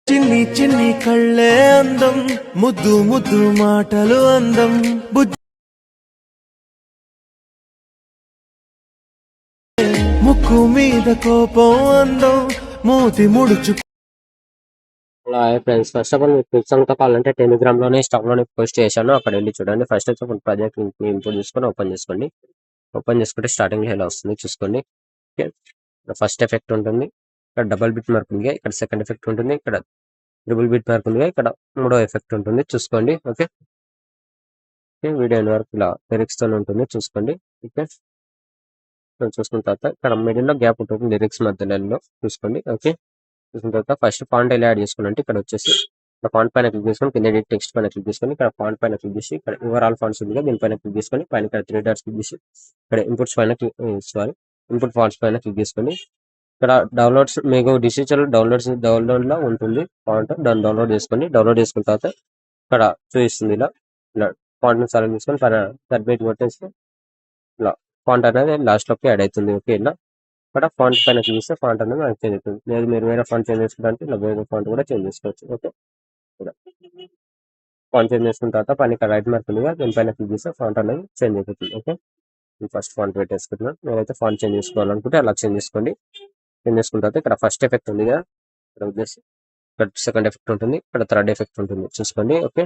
చిన్ని చిన్ని కళ్ళే అందం, ముద్దు ముద్దు మాటలు అందం, ముక్కు మీద కోపం అందం, మూతి ముడుచు. ఫ్రెండ్స్, ఫస్ట్ ఆఫ్ ఆల్ మీకు క్లిప్స్ అంతా కావాలంటే టెలిగ్రామ్ లోనే స్టాక్ లోనే పోస్ట్ చేశాను, అక్కడ వెళ్ళి చూడండి. First of all project link ని ఇంపోర్ట్ చేసుకొని ఓపెన్ చేసుకోండి. ఓపెన్ చేసుకుంటే స్టార్టింగ్ ఇలా వస్తుంది చూసుకోండి. ఓకే, ఫస్ట్ ఎఫెక్ట్ ఉంటుంది, ఇక్కడ డబుల్ బిట్ మార్క్ ఉంది, ఇక్కడ సెకండ్ ఎఫెక్ట్ ఉంటుంది, ఇక్కడ ట్రిపుల్ బిట్ మార్క్ ఉంది, ఇక్కడ మూడో ఎఫెక్ట్ ఉంటుంది చూసుకోండి. ఓకే, వీడియో వరకు ఇలా లిరిక్స్ తో ఉంటుంది చూసుకోండి. ఓకే, చూసుకున్న తర్వాత ఇక్కడ మిడిల్ లో గ్యాప్ ఉంటుంది లిరిక్స్ మధ్యలో చూసుకోండి. ఓకే, చూసిన తర్వాత ఫస్ట్ ఫాంట్ ఎలా యాడ్ చేసుకోవాలంటే ఇక్కడ వచ్చేసి ఫాంట్ పైన క్లిక్ చేసుకొని కింద ఎడిట్ టెక్స్ట్ పైన క్లిక్ చేసుకొని ఇక్కడ ఫాంట్ పైన క్లిక్ చేసి ఇక్కడ ఓవరాల్ ఫాంట్స్ ఉంది దీనిపైన క్లిక్ చేసుకొని పైన ఇక్కడ 3 డాట్స్ క్లిక్ చేసి ఇక్కడ ఇన్పుట్స్ పైన ఇన్పుట్ ఫాంట్స్ పైన క్లిక్ చేసుకొని ఇక్కడ డౌన్లోడ్స్ మీకు డిజిటల్ డౌన్లోడ్ లో ఉంటుంది ఫాంట్, దాన్ని డౌన్లోడ్ చేసుకున్న తర్వాత ఇక్కడ చూపిస్తుంది ఇలా ఫాంట్ ని సెలెక్ట్ చేసుకొని పైన సబ్మిట్ కొట్టేస్తే ఇలా ఫాంట్ అనేది లాస్ట్ లోకి యాడ్ అవుతుంది. ఓకే, ఇలా ఇక్కడ ఫాంట్ పైన చూస్తే ఫాంట్ అనేది మనకి చేంజ్ అవుతుంది. లేదు మీరు వేరే ఫాంట్ చేంజ్ చేసుకుంటే ఇలా వేరే ఫాంట్ కూడా చేంజ్ చేసుకోవచ్చు. ఓకే, ఫాంట్ చేంజ్ చేసుకున్న తర్వాత పైన ఇక్కడ రైట్ మార్క్ ఉంది దీనిపైన క్లిక్ చేస్తే ఫాంట్ అనేది చేంజ్ అయిపోతుంది. ఓకే, ఫస్ట్ ఫాంట్ పెట్టేసుకుంటున్నాను. నేనైతే ఫాంట్ చేంజ్ చేసుకోవాలనుకుంటే అలా చేంజ్ చేసుకోండి. చేంజ్ చేసుకున్న తర్వాత ఇక్కడ ఫస్ట్ ఎఫెక్ట్ ఉంది కదా, ఇక్కడ వచ్చేసి ఇక్కడ సెకండ్ ఎఫెక్ట్ ఉంటుంది, ఇక్కడ థర్డ్ ఎఫెక్ట్ ఉంటుంది చూసుకోండి. ఓకే,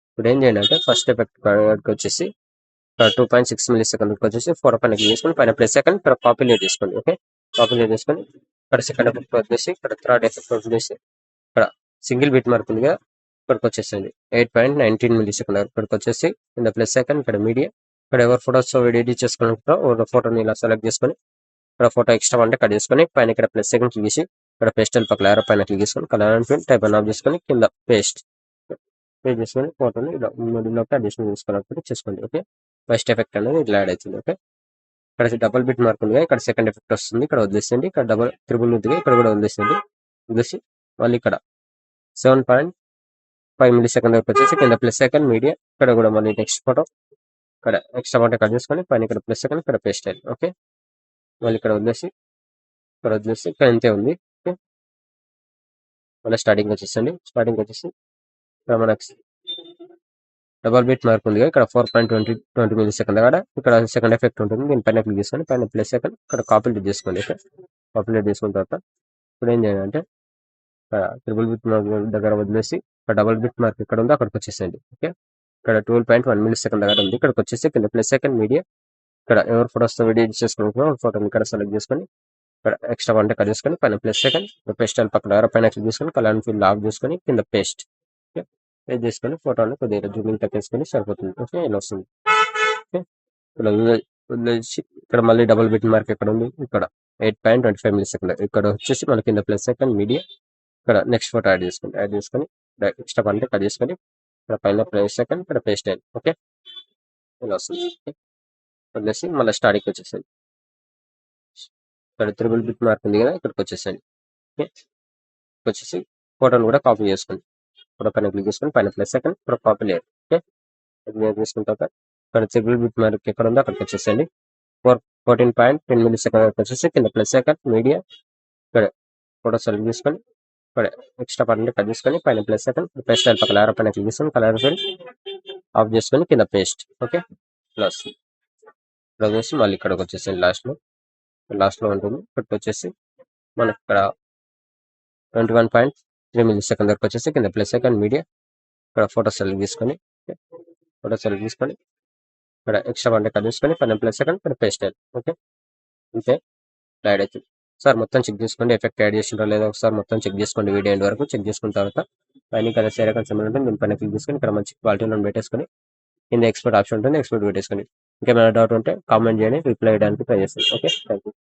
ఇప్పుడు ఏం చేయండి అంటే ఫస్ట్ ఎఫెక్ట్ వచ్చేసి 2.6 మిల్లీ సెకండ్ వచ్చేసి 4 పైన క్లిక్ చేసుకొని పైన ప్లస్ సెకండ్ ఇక్కడ కాపీ లేట్ చేసుకోండి. ఓకే, కాపీ లేట్ చేసుకొని ఇక్కడ సెకండ్ ఎఫెక్ట్ వచ్చేసి ఇక్కడ థర్డ్ ఎఫెక్ట్ వచ్చేసి ఇక్కడ సింగిల్ బిట్ మార్క్ ఉంది కదా, ఇక్కడికి వచ్చేసింది 8.19 మిల్లీ సెకండ్. ఇక్కడికి వచ్చేసి కింద ప్లస్ సెకండ్ ఇక్కడ మీడియా, ఇక్కడ ఎవరు ఫోటోస్ ఎడిట్ చేసుకుంటారో ఫోటోని ఇలా సెలెక్ట్ చేసుకొని ఇక్కడ ఫోటో ఎక్స్ట్రా అంటే కట్ చేసుకొని పైన ఇక్కడ ప్లస్ సెకండ్ క్లిక్ చేసి ఇక్కడ పేస్టల్ పక్కన ఏరో పైన క్లిక్ చేసుకొని colour and print type of చేసుకొని కింద పేస్ట్ చేసుకొని ఫోటోని ఇలా మిడిల్లోకి అడిషనల్ చేసుకోండి. ఓకే, ఫస్ట్ ఎఫెక్ట్ అనేది ఇట్లా యాడ్ అవుతుంది. ఓకే, ఇక్కడ డబుల్ బిట్ మార్క్ ఉంది, ఇక్కడ సెకండ్ ఎఫెక్ట్ వస్తుంది, ఇక్కడ వదిలేసింది, ఇక్కడ ట్రిపుల్ ఉంది, ఇక్కడ కూడా వదిలేసి మళ్ళీ ఇక్కడ 7.5 మిల్లీ సెకండ్ వరకు వచ్చేసి కింద ప్లస్ సెకండ్ మీడియా, ఇక్కడ కూడా మళ్ళీ నెక్స్ట్ ఫోటో ఇక్కడ ఎక్స్ట్రా అంటే కట్ చేసుకొని పైన ఇక్కడ ప్లస్ సెకండ్ ఇక్కడ పేస్ట్ అయ్యింది. ఓకే, మళ్ళీ ఇక్కడ వదిలేసి ఇక్కడ ఇంతే ఉంది. ఓకే, మళ్ళీ స్టార్టింగ్ వచ్చేసి ఇక్కడ మనకి డబల్ బిట్ మార్క్ ఉంది ఇక్కడ 4.20 మిల్లీ సెకండ్ దగ్గర ఇక్కడ సెకండ్ ఎఫెక్ట్ ఉంటుంది, దీనిపైన క్లిక్ చేసుకొని పైన ప్లస్ సెకండ్ ఇక్కడ కాపీ చేసుకోండి. ఇక్కడ కాపీ చేసుకున్న తర్వాత ఇప్పుడు ఏం చేయాలంటే ట్రిపుల్ బిట్ మార్క్ దగ్గర వదిలేసి ఇక్కడ డబల్ బిట్ మార్క్ ఇక్కడ ఉందో అక్కడికి వచ్చేసేయండి. ఓకే, ఇక్కడ 12.1 మిల్లీ సెకండ్ దగ్గర ఉంది, ఇక్కడికి వచ్చేసి కింద ప్లస్ సెకండ్ మీడియా, ఇక్కడ ఎవరు ఫోటోస్ ఎడిట్ చేసుకుంటున్నారో ఫోటోని ఇక్కడ సెలెక్ట్ చేసుకొని ఇక్కడ ఎక్స్ట్రా అంటే కట్ చేసుకొని పైన ప్లస్ సెకండ్ పేస్టల్ పక్కన పైన క్లిక్ చేసుకొని కలర్ ఫిల్ లాక్ చేసుకొని కింద పేస్ట్ చేసుకొని ఫోటోని కొద్దిగా జూమింగ్ తగ్గేసుకొని సరిపోతుంది. ఓకే, ఇలా వస్తుంది. ఓకే, ఇలా వదిలేసి ఇక్కడ మళ్ళీ డబుల్ బిట్ మార్క్ ఎక్కడ ఉంది, ఇక్కడ 8.25 మిల్లీ సెకండ్, ఇక్కడ వచ్చేసి మన కింద ప్లస్ సెకండ్ మీడియా, ఇక్కడ నెక్స్ట్ ఫోటో యాడ్ చేసుకొని ఎక్స్ట్రా అంటే కట్ చేసుకొని ఇక్కడ పైన ప్లస్ సెకండ్ ఇక్కడ పేస్ట్ అయ్యింది. ఓకే, ఇలా వస్తుంది. వదిలేసి మళ్ళీ స్టార్టింగ్ వచ్చేసింది, ఇక్కడ ట్రిపుల్ బిట్ మార్క్ ఉంది కదా, ఇక్కడికి వచ్చేసింది. ఓకే, వచ్చేసి ఫోటోని కూడా కాపీ చేసుకోండి. ఫోటో పైన క్లిక్ చేసుకొని పైన ప్లస్ సెకండ్ ఇప్పుడు కాపీ లేదు. ఓకే, చేసుకున్న తర్వాత ఇక్కడ ట్రిపుల్ బిట్ మార్క్ ఎక్కడ ఉందో అక్కడికి వచ్చేసండి. 14.10 మిల్లీ సెకండ్ వరకు వచ్చేసి కింద ప్లస్ సెకండ్ మీడియా, ఇక్కడ ఫోటో సెలెక్ట్ చేసుకొని ఇక్కడ ఎక్స్ట్రా పార్ట్ కట్ చేసుకొని పైన ప్లస్ సెకండ్ పేస్ట్ పక్కన కలర్ పైన క్లిక్ చేసుకొని కలర్ ఫిల్ ఆఫ్ చేసుకొని కింద పేస్ట్. ఓకే, ప్లస్ ఇక్కడ వచ్చేసి మళ్ళీ ఇక్కడికి వచ్చేసింది లాస్ట్ లో ఉంటుంది. ఇక్కడ వచ్చేసి మనకి ఇక్కడ 21.3 మిల్లీ సెకండ్ వరకు వచ్చేసి కింద ప్లస్ సెకండ్ మీడియా, ఇక్కడ ఫోటో సెలెక్ట్ చేసుకొని ఇక్కడ ఎక్స్ట్రా అంటే కట్ చేసుకొని పైన ప్లస్ సెకండ్ ఇక్కడ పేస్ట్ అయ్యింది. ఓకే, అంతే యాడ్ అవుతుంది. సార్ మొత్తం చెక్ చేసుకోండి, ఎఫెక్ట్ యాడ్ చేసిందో లేదో ఒకసారి మొత్తం చెక్ చేసుకోండి. వీడియో ఎండ్ వరకు చెక్ చేసుకున్న తర్వాత పైన కదా సేర కన్సమ్ ఉంటుంది, దీని పైన క్లిక్ చేసుకొని ఇక్కడ మంచి క్వాలిటీలో పెట్టేసుకొని కింద ఎక్స్పోర్ట్ ఆప్షన్ ఉంటుంది, ఎక్స్పోర్ట్ పెట్టేసుకొని ఇంకేమైనా డౌట్ ఉంటే కామెంట్ చేయండి, రిప్లై చేయడానికి ట్రై చేస్తాను. Okay, thank you.